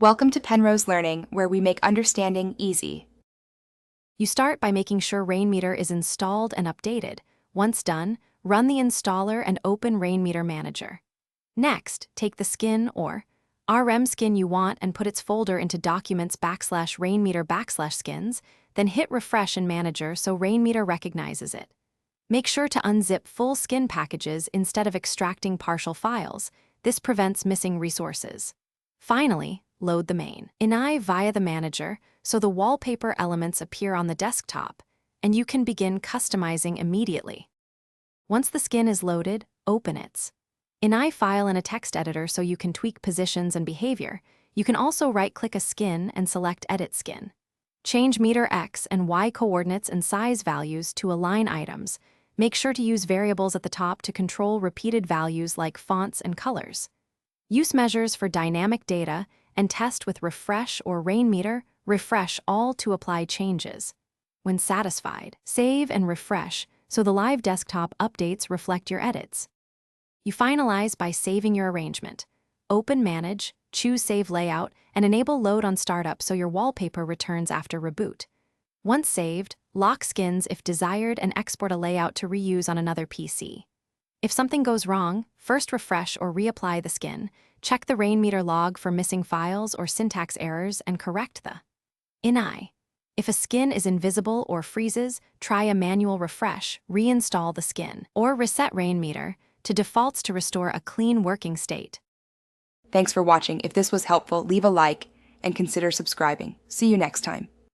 Welcome to Penrose Learning, where we make understanding easy. You start by making sure Rainmeter is installed and updated. Once done, run the installer and open Rainmeter Manager. Next, take the skin or RM skin you want and put its folder into Documents/Rainmeter/skins, then hit Refresh in Manager so Rainmeter recognizes it. Make sure to unzip full skin packages instead of extracting partial files. This prevents missing resources. Finally, load the main INI via the manager so the wallpaper elements appear on the desktop, and you can begin customizing immediately. Once the skin is loaded, open its INI file in a text editor so you can tweak positions and behavior. You can also right-click a skin and select Edit Skin. Change meter X and Y coordinates and size values to align items. Make sure to use variables at the top to control repeated values like fonts and colors. Use measures for dynamic data and test with Refresh or Rainmeter. Refresh all to apply changes. When satisfied, save and refresh so the live desktop updates reflect your edits. You finalize by saving your arrangement. Open Manage, choose Save Layout, and enable Load on Startup so your wallpaper returns after reboot. Once saved, lock skins if desired and export a layout to reuse on another PC. If something goes wrong, first refresh or reapply the skin, check the Rainmeter log for missing files or syntax errors, and correct the INI. If a skin is invisible or freezes, try a manual refresh, reinstall the skin, or reset Rainmeter to defaults to restore a clean working state. Thanks for watching. If this was helpful, leave a like and consider subscribing. See you next time.